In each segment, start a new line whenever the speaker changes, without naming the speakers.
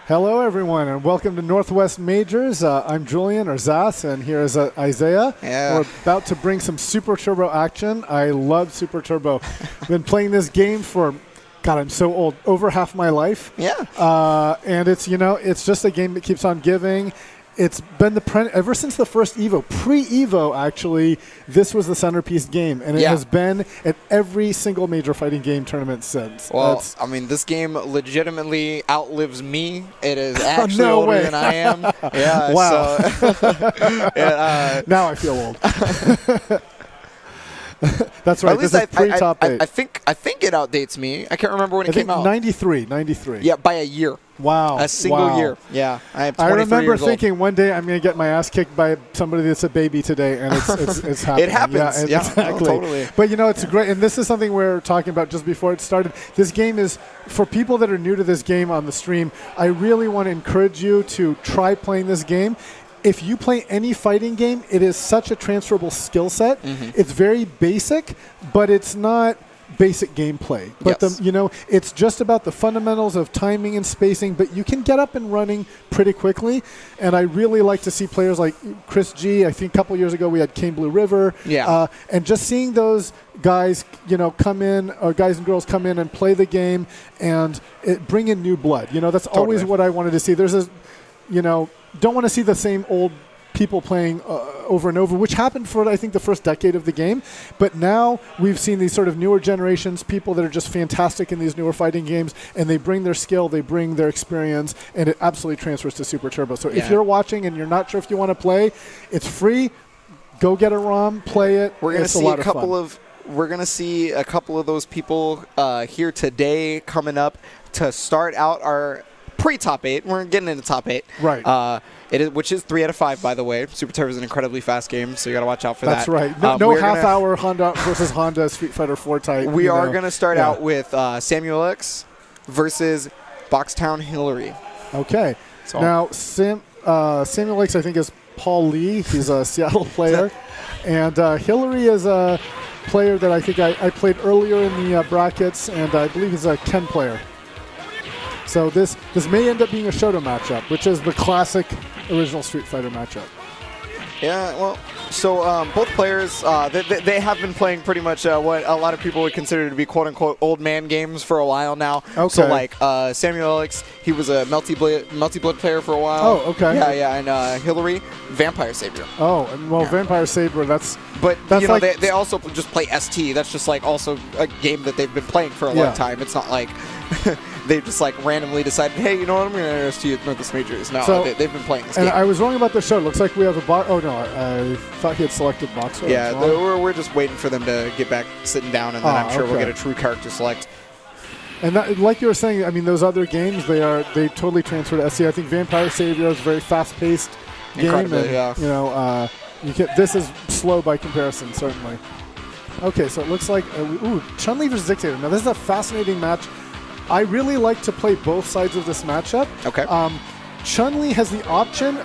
Hello, everyone, and welcome to Northwest Majors. I'm Julien, or Zass, and here is Izayah.
Yeah.
We're about to bring some Super Turbo action. I love Super Turbo. Been playing this game for, God, I'm so old, over half my life.
Yeah.
And it's, you know, it's just a game that keeps on giving. It's been ever since the first Evo, pre-Evo actually, this was the centerpiece game, and it has been at every single major fighting game tournament since.
Well, I mean, this game legitimately outlives me. It is actually older than I am. Yeah.
Wow.
So,
now I feel old. That's right.
At least
this is pre-top 8.
I think it outdates me. I can't remember when it came out.
93.
Yeah, by a year.
Wow.
A single year. Yeah. I
remember thinking one day I'm going to get my ass kicked by somebody that's a baby today, and it's happening.
It happens. Yeah,
exactly.
Totally.
But, you know, it's great. And this is something we were talking about just before it started. This game is, for people that are new to this game on the stream, I really want to encourage you to try playing this game. If you play any fighting game, it is such a transferable skill set. It's very basic, but it's not basic gameplay. But you know, it's just about the fundamentals of timing and spacing, but you can get up and running pretty quickly. And I really like to see players like Chris G. I think a couple years ago we had Kane Blue River.
Yeah.
And just seeing those guys, you know, come in, or guys and girls come in and play the game and bring in new blood. You know, that's always what I wanted to see. There's a, you know, don't want to see the same old people playing over and over, which happened for, I think, the first decade of the game. But now we've seen these sort of newer generations, people that are just fantastic in these newer fighting games, and they bring their skill, they bring their experience, and it absolutely transfers to Super Turbo. So if you're watching and you're not sure if you want to play, it's free. Go get a ROM, play it.
We're going to see a couple of We're going to see a couple of those people here today coming up to start out our pre-top 8. We're getting into top 8.
Right.
Which is 3 out of 5, by the way. Super Turbo is an incredibly fast game, so you got to watch out for
that. That's right. No half-hour Honda versus Honda Street Fighter 4 type.
We are going to start out with Samueliox versus BoXToWn Hilary.
Okay. So now, Samueliox, I think, is Paul Lee. He's a Seattle player. And Hilary is a player that I think I played earlier in the brackets, and I believe he's a Ken player. So this may end up being a Shoto matchup, which is the classic original Street Fighter matchup.
Yeah, well, so both players, they have been playing pretty much what a lot of people would consider to be quote-unquote old man games for a while now. Okay. So like Samueliox, he was a multi-blood player for a while.
Oh, okay.
Yeah, and Hilary, Vampire Savior.
Oh, and well, Vampire Savior, that's
you know,
like
they also just play ST. That's just like also a game that they've been playing for a long time. It's not like they just like randomly decided, hey, you know what, I'm going to enter ST at Northwest Majors. No, so, they've been playing this game.
And I was wrong about the show. It looks like we have a box. Oh, no, I thought he had selected box.
Yeah, we're just waiting for them to get back sitting down, and then I'm sure we'll get a true character select.
And that, like you were saying, I mean, those other games, they totally transfer to SC. I think Vampire Savior is a very fast-paced game.
Incredibly,
and, you know, this is slow by comparison, certainly. Okay, so it looks like, Chun-Li versus Dictator. Now, this is a fascinating match. I really like to play both sides of this matchup.
Okay.
Chun-Li has the option.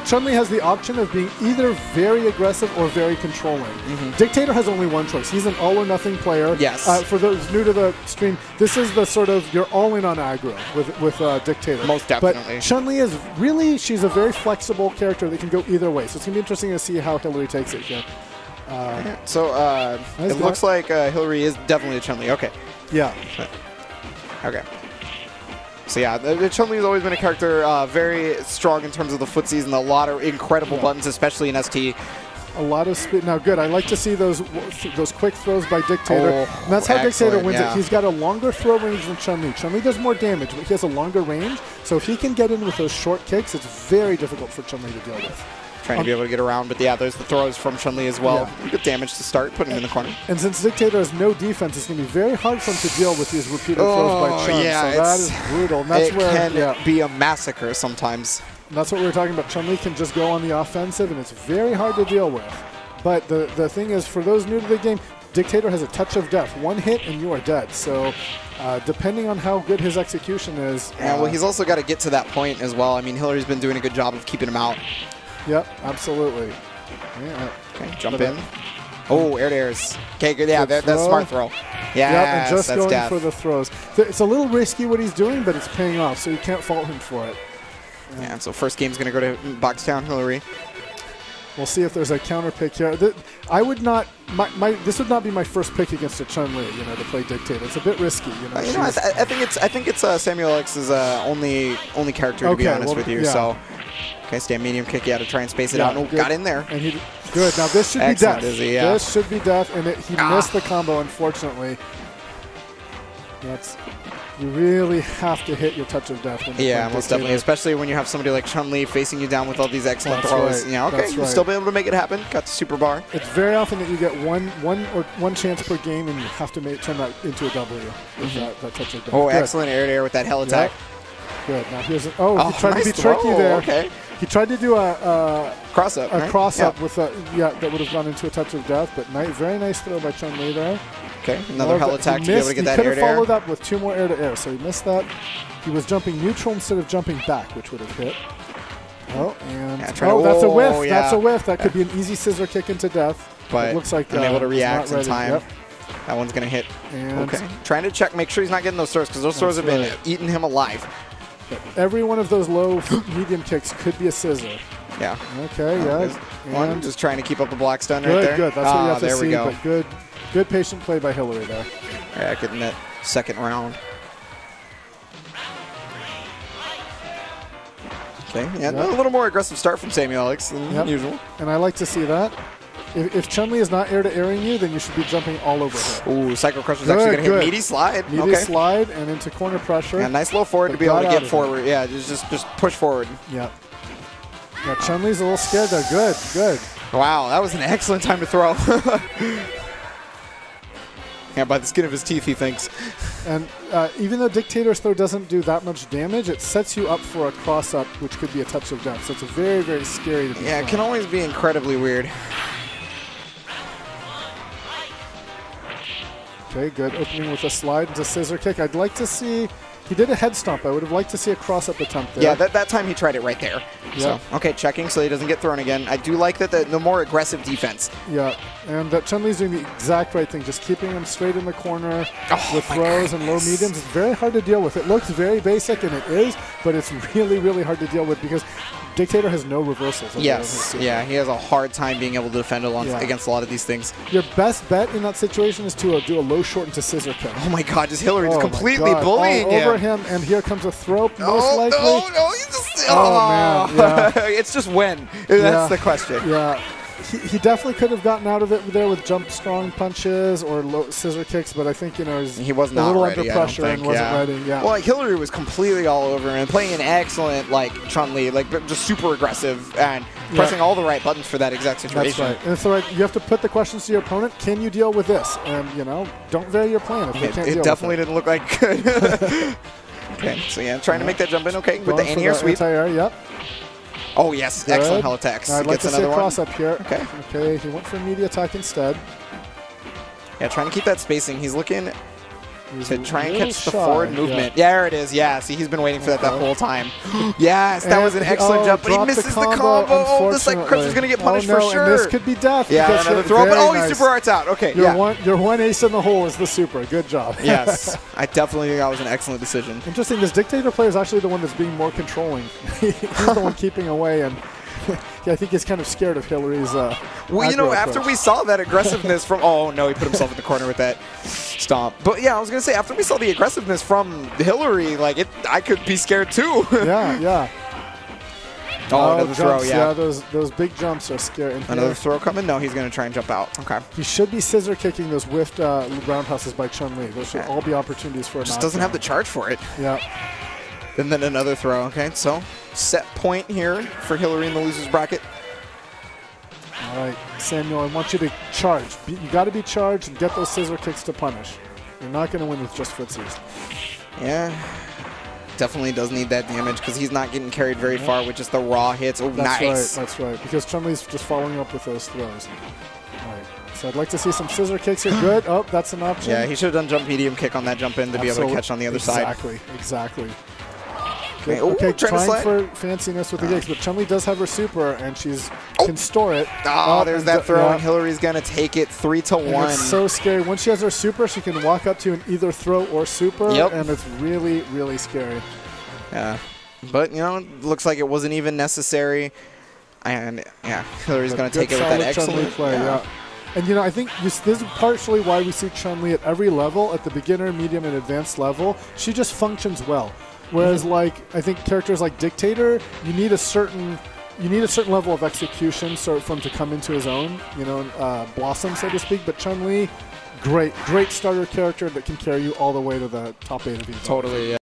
Chun-Li has the option of being either very aggressive or very controlling. Dictator has only one choice. He's an all-or-nothing player.
Yes.
For those new to the stream, this is the sort of, you're all-in on aggro with Dictator.
Most definitely.
But Chun-Li is really, she's a very flexible character that can go either way. So it's going to be interesting to see how Hilary takes it here.
It looks like Hilary is definitely a Chun-Li. Okay.
Yeah.
Okay. So yeah, Chun-Li has always been a character very strong in terms of the footsies and a lot of incredible buttons, especially in ST.
A lot of speed. Now, good. I like to see those quick throws by Dictator. And that's how Dictator wins it. He's got a longer throw range than Chun-Li. Chun-Li does more damage, but he has a longer range. So if he can get in with those short kicks, it's very difficult for Chun-Li to deal with.
Trying to be able to get around, but yeah, there's the throws from Chun-Li as well. Good damage to start, put him in the corner. And
since Dictator has no defense, it's going to be very hard for him to deal with these repeated throws by Chun.
Yeah,
so that is brutal. And that's
it can be a massacre sometimes.
And that's what we were talking about. Chun-Li can just go on the offensive, and it's very hard to deal with. But the thing is, for those new to the game, Dictator has a touch of death. One hit, and you are dead. So depending on how good his execution is.
Yeah, well, he's also got to get to that point as well. I mean, Hilary's been doing a good job of keeping him out.
Yep, absolutely. Yeah.
Okay, jump in. Oh, air to airs. Okay, good. Yeah, that's a smart throw. Yeah,
and just
that's
going
death.
for the throws. It's a little risky what he's doing, but it's paying off, so you can't fault him for it.
Yeah, so first game's going to go to BoXToWn Hilary.
We'll see if there's a counter pick here. I would not. This would not be my first pick against a Chun-Li. You know, to play Dictator. It's a bit risky. You know,
I think it's Samueliox's only character, to be honest with you. Yeah. So, okay, stand medium kick. Yeah, to try and space it out. And got in there.
And he good. Now this should be death.
Yeah.
This should be death, and he missed the combo. Unfortunately, you really have to hit your touch of death.
Yeah, most definitely, especially when you have somebody like Chun-Li facing you down with all these excellent throws.
Right.
Yeah, okay, you'll still be able to make it happen. Got the super bar.
It's very often that you get one chance per game, and you have to turn that into a W with that touch of death.
Oh, excellent air-to-air with that hell attack.
Good. Now here's he tried to be tricky there.
Okay.
He tried to do a
cross-up,
cross-up with that would have gone into a touch of death, but very nice throw by Chun-Li there.
Okay, another hell attack to be able to get that air-to-air.
He could have followed up with 2 more air-to-air, so he missed that. He was jumping neutral instead of jumping back, which would have hit. Oh, and that's a whiff. Yeah. That's a whiff. That could be an easy scissor kick into death.
But
it looks like
unable to react in time.
Yep.
That one's going to hit.
And
okay, trying to check, make sure he's not getting those throws, because those throws have been eating him alive.
But every one of those low medium kicks could be a scissor.
Yeah.
Okay, yeah.
One, just trying to keep up the block stun right there.
Good, that's what you have to
there
see.
We go.
But good patient play by Hilary there.
Yeah, getting that second round. Okay, yeah, a little more aggressive start from Samueliox than usual.
And I like to see that. If Chun-Li is not air-to-airing you, then you should be jumping all over her.
Ooh, Psycho Crusher's actually going to hit meaty slide.
Meaty slide and into corner pressure.
Yeah, nice low forward to be able to get forward. Yeah, just push forward.
Yeah. Yeah, Chun-Li's a little scared there. Good.
Wow, that was an excellent time to throw. Yeah, by the skin of his teeth, he thinks.
And even though Dictator's throw doesn't do that much damage, it sets you up for a cross-up, which could be a touch of death. So it's very, very scary to be
it can always be incredibly weird.
Okay, good. Opening with a slide into scissor kick. I'd like to see... He did a head stomp. I would have liked to see a cross-up attempt there.
Yeah, that time he tried it right there.
Yeah.
So, okay, checking so he doesn't get thrown again. I do like that the more aggressive defense.
Yeah, and that Chun-Li's doing the exact right thing, just keeping him straight in the corner with throws and low mediums. It's very hard to deal with. It looks very basic, and it is, but it's really, really hard to deal with because Dictator has no reversals.
Yes, yeah, he has a hard time being able to defend against a lot of these things.
Your best bet in that situation is to do a low short into scissor kick.
Oh my God, just Hilary just completely bullying him.
Over him, and here comes a throw, most likely.
No, you just...
Oh, man, yeah.
It's just when. That's the question.
Yeah. He definitely could have gotten out of it there with jump strong punches or low scissor kicks, but I think he was
not
a little
ready,
under pressure and wasn't ready. Yeah.
Well, Hilary was completely all over him and playing an excellent Chun-Li, just super aggressive and pressing all the right buttons for that exact situation.
That's right. And so you have to put the questions to your opponent. Can you deal with this? And don't vary your plan if you can't deal with it.
It definitely didn't look like good. Okay, so trying to make that jump in. Okay, with the anti-air sweep.
Yep.
Oh, yes. Good. Excellent hell attacks.
I'd like to see a cross-up here.
Okay.
Okay, he went for a media attack instead.
Yeah, trying to keep that spacing. He's looking to try and catch the forward movement. Yeah, there it is. Yeah, see, he's been waiting for that whole time. Yes, that was an excellent jump, but he misses the combo. Oh, this Crusher's going to get punished for sure.
And this could be death.
Yeah, another throw, but he super arts out. Okay,
your one ace in the hole is the super. Good job.
Yes, I definitely think that was an excellent decision.
Interesting, this Dictator player is actually the one that's being more controlling. He's the one keeping away, and I think he's kind of scared of Hilary's
well, after we saw that aggressiveness from... Oh, no, he put himself in the corner with that stomp. But, yeah, I was going to say, after we saw the aggressiveness from Hilary, I could be scared, too.
Yeah.
Oh, another throw,
yeah. Those big jumps are scary.
Another throw coming? No, he's going to try and jump out. Okay.
He should be scissor kicking those whiffed roundhouses by Chun-Li. Those should all be opportunities for a
Just doesn't have the charge for it.
Yeah.
And then another throw. Okay, so set point here for Hilary in the loser's bracket.
All right, Samuel, I want you to charge. You got to be charged and get those scissor kicks to punish. You're not going to win with just footsies.
Yeah, definitely does need that damage because he's not getting carried very far with just the raw hits. Oh, nice.
That's right. Because Chun-Li's just following up with those throws. All right. So I'd like to see some scissor kicks here. Good. Oh, that's an option.
Yeah, he should have done jump medium kick on that jump in to be able to catch on the other side.
Exactly. Okay, trying for fanciness with the gigs, but Chun-Li does have her super, and she's can store it.
Oh, there's that throw, and Hilary's going to take it 3-1.
It's so scary. Once she has her super, she can walk up to and either throw or super, and it's really, really scary.
Yeah, but, you know, it looks like it wasn't even necessary. And, yeah, Hilary's going to take it with that excellent
play. Yeah. And, you know, I think this is partially why we see Chun-Li at every level, at the beginner, medium, and advanced level. She just functions well. Whereas, like, I think characters like Dictator, you need a certain level of execution for him to come into his own, you know, blossom, so to speak. But Chun-Li, great starter character that can carry you all the way to the top 8 of each.
Totally, yeah.